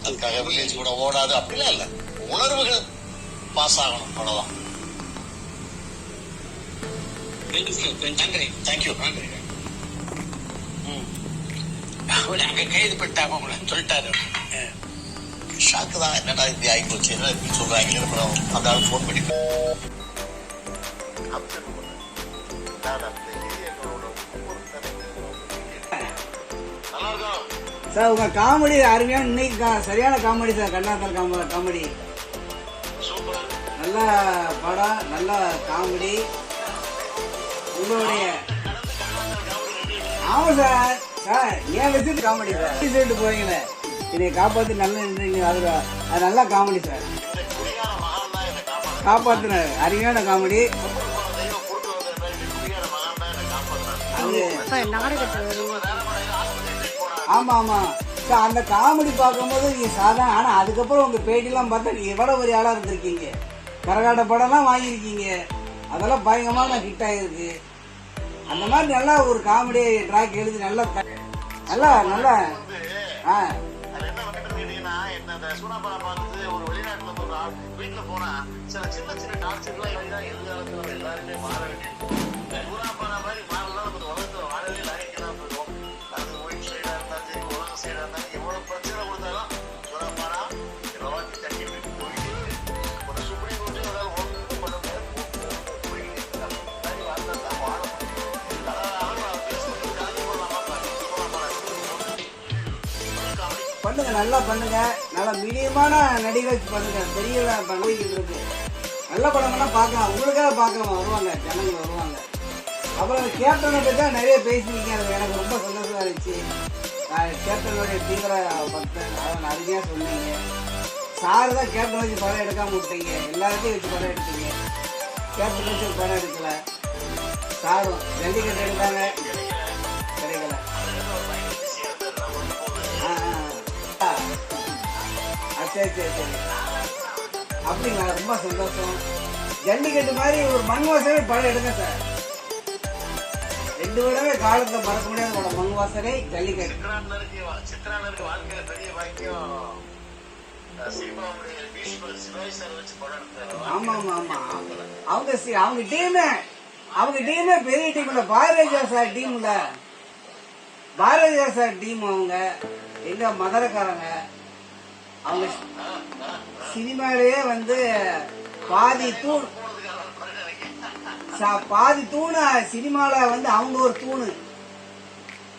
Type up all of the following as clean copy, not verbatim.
அதுக்காக வில்லேஜ் கூட ஓடாது அப்படிலாம் இல்லை. உணர்வுகள் பாஸ் ஆகணும், அவ்வளவுதான். தேங்க்யூ. அங்க கைது பண்ணிட்டாங்க சொல்லிட்டாரு. ஷாக்கு தான், என்னடா இப்படி ஆகி போச்சு, என்ன இப்படி சொல்றாங்க. அப்புறம் அந்த ஆள் ஃபோன் பண்ணி சார் உங்க காமெடி அருமையான, இன்னைக்கு சரியான காமெடி சார். கண்ணாத்தல் காமெடி நல்ல படம், நல்ல காமெடி உங்களுடைய. ஆமா சார், சார் ஏன் வச்சுட்டு காமெடி சார் சொல்லிட்டு போறீங்களே, என்னை காப்பாத்தி நல்லா அது நல்ல காமெடி சார். காப்பாத்தினாரு, அருமையான காமெடி. ஆமா ஆமா சார், அந்த காமெடி பார்க்கும்போது நீங்க சாதாரண, ஆனா அதுக்கப்புறம் உங்க பேட்டிலாம் பார்த்தா நீங்க எவ்வளவு பெரிய ஆளா இருந்திருக்கீங்க. கரகாட்ட படம்லாம் வாங்கியிருக்கீங்க, அதெல்லாம் பயங்கரமான ஹிட் ஆயிருக்கு. அந்த மாதிரி நல்லா ஒரு காமெடி ட்ராக் எழுதி நல்லா நல்லா நல்லா ஒரு வெளிநாட்டுல ஒரு வீட்டுல போனா சில சின்ன சின்ன டார்ச்சர்லாம் எல்லாருமே மாற வேண்டியது. சூனாபானா மாதிரி மாறலாம் நம்ம உலகத்துல வாழவே லாய்க்கலாம் போயிடும். அது ஒயிட் சைடா இருந்தாலும் சரி, உலக சைடா இருந்தாலும் எவ்வளவு பிரச்சனை கொடுத்தாலும் சூனாபானா எல்லாத்தையும் தட்டி போயிட்டு ஒரு சுப்ரீம் கோர்ட்டு அதாவது ஒன்றும் பண்ண முடியாது வாழ்ந்தான் வாழ பண்ணுங்க, நல்லா பண்ணுங்க. நல்லா மீடியமான நடிகர் பண்ணுங்க. பெரிய நடிகர்கள் இருக்கு, நல்ல படங்கள்லாம் பார்க்கலாம், உங்களுக்காக பார்க்கலாம், வருவாங்க, ஜனங்கள் வருவாங்க. அப்புறம் கேப்டனை பற்றி தான் நிறைய பேசியிருக்கீங்க, அது எனக்கு ரொம்ப சந்தோஷமா இருந்துச்சு. கேப்டனுடைய தீவிர பக்தன், அவன் அருமையாக சொன்னீங்க. சார் தான் கேப்டன் வச்சு படம் எடுக்காம விட்டீங்க, எல்லாத்தையும் வச்சு படம் எடுத்தீங்க. கேப்டன் வச்சு படம் எடுக்கல, சாரும் ஜல்லிக்கட்டு எடுத்தாங்க, கிடைக்கல. சரி சரி சரி, அப்படிங்களா, ரொம்ப சந்தோஷம். ஜல்லிக்கட்டு மாதிரி ஒரு மண்வாசனை படம் எடுங்க சார். 2 விடவே காலத்துல மறக்க முடியாத படம் மண்வாசனை, ஜல்லிக்கட்டு. சித்ரானருக்கு வாழ்க்கையில பெரிய பாக்கியம். ஆமா ஆமா ஆமா, அவங்க டீமே பெரிய டீம் இல்ல, பாரதியா சார் டீம் இல்ல, பாரதியா சார் டீம். அவங்க எங்க மதுரக்காரங்க, அவங்க சினிமாலேயே வந்து பாதி தூணு சினிமால வந்து அவங்க ஒரு தூணு,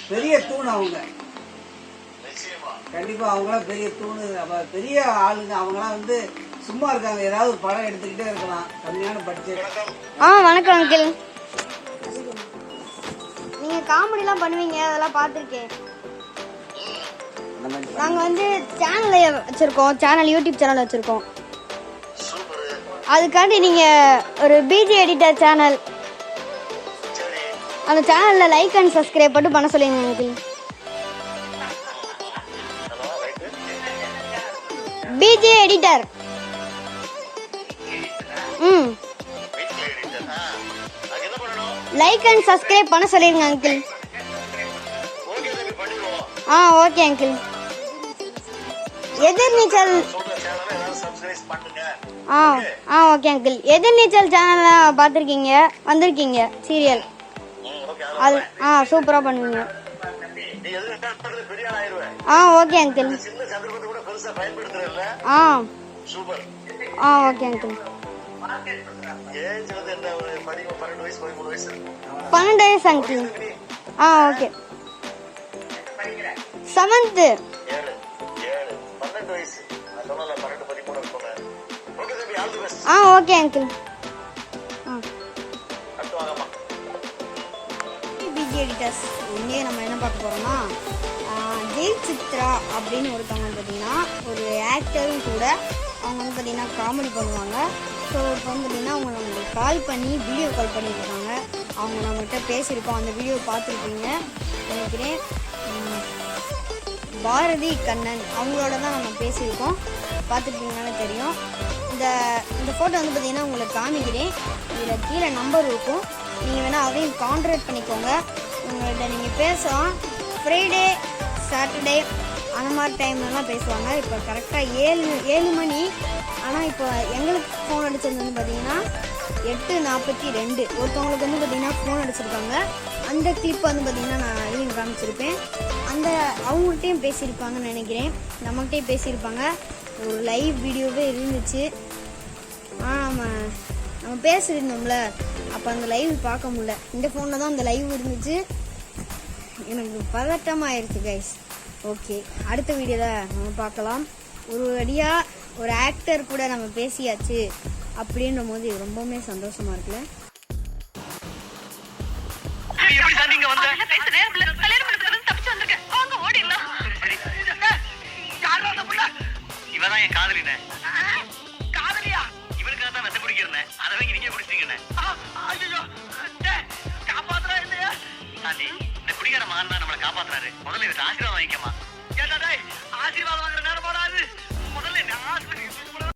பெரிய தூணு அவங்க. கண்டிப்பா அவங்களாம் பெரிய தூணு, பெரிய ஆளுங்க. அவங்களாம் வந்து சும்மா இருக்காங்க, ஏதாவது ஒரு படம் எடுத்துக்கிட்டே இருக்கலாம், கம்மியான பட்ஜெட். வணக்கம் அங்கிள், நீங்க காமெடி எல்லாம் பண்ணுவீங்க, அதெல்லாம் பாத்திருக்கேன். நாங்க வந்து சேனல் வச்சிருக்கோம், யூடியூப் சேனல் வச்சிருக்கோம். அதுக்காண்டி நீங்க ஒரு பிஜி எடிட்டர் சேனல், அந்த சேனல்ல லைக் அண்ட் சப்ஸ்கிரைப் மட்டும் பண்ண சொல்லுங்க எனக்கு. PG editor like and subscribe பண்ண சொல்லிருங்க uncle. Okay uncle. Ethirneechal okay uncle. Ethirneechal சேனல்ல பாத்திருக்கீங்க, வந்திருக்கீங்க சீரியல், அது சூப்பரா பண்ணுவீங்க. Okay uncle. Okay uncle. 12 வயசு uncle. Okay. 7th. Okay uncle. PG editors இங்கே நம்ம என்ன பார்க்க போறோம்னா, ஜெய் சித்ரா அப்படின்னு ஒருத்தவங்க பார்த்தீங்கன்னா ஒரு ஆக்டரும் கூட. அவங்க வந்து பார்த்தீங்கன்னா காமெடி பண்ணுவாங்க. ஸோ இப்போ வந்து பார்த்தீங்கன்னா அவங்க நம்மளுக்கு கால் பண்ணி வீடியோ கால் பண்ணியிருக்காங்க. அவங்க நம்மகிட்ட பேசியிருக்கோம், அந்த வீடியோ பார்த்துருப்பீங்க நினைக்கிறேன். பாரதி கண்ணன் அவங்களோட தான் நம்ம பேசியிருக்கோம், பார்த்துருப்பீங்கன்னு தெரியும். இந்த ஃபோட்டோ வந்து பார்த்தீங்கன்னா உங்களுக்கு காமிக்கிறேன். இதில் கீழே நம்பர் இருக்கும், நீங்கள் வேணால் அதையும் கான்டாக்ட் பண்ணிக்கோங்க. உங்கள்கிட்ட நீங்கள் பேசலாம். ஃப்ரைடே, சாட்டர்டே, அந்த மாதிரி டைம்லலாம் பேசுவாங்க. இப்போ கரெக்டாக 7 மணி. ஆனால் இப்போ எங்களுக்கு ஃபோன் அடித்தது வந்து பார்த்திங்கன்னா 8:42. ஒருத்தவங்களுக்கு வந்து பார்த்திங்கன்னா ஃபோன் அடிச்சிருக்காங்க. அந்த கிளிப் வந்து பார்த்திங்கன்னா நான் அதையும் காமிச்சிருப்பேன். அந்த அவங்கள்ட்டையும் பேசியிருப்பாங்கன்னு நினைக்கிறேன், நம்மகிட்டையும் பேசியிருப்பாங்க. ஒரு லைவ் வீடியோவே இருந்துச்சு. ஆனால் நம்ம பேசியிருந்தோம்ல, அப்போ அந்த லைவ் பார்க்க முடியல. இந்த ஃபோனில் தான் அந்த லைவ் இருந்துச்சு. எனக்கு பதட்டமாயிருச்சு கைஸ். ஓகே, அடுத்த வீடியோவில் நம்ம பார்க்கலாம். ஒரு வழியாக ஒரு ஆக்டர் கூட நம்ம பேசியாச்சு அப்படின்ற போது ரொம்பவுமே சந்தோஷமா இருக்குல்ல. இவதான் என் காதலினே. காதலியா? இவனுக்காக தான் வெத்த பிடிக்கிறேன். அதை வாங்கி நீங்க பிடிச்சிட்டீங்கண்ணே. காப்பாத்துறா இல்லையா? இந்த குடிகார மகன் தான் நம்மளை காப்பாத்துறாரு. முதல்ல இவருக்கு ஆசீர்வாதம் வாங்கிக்கமா.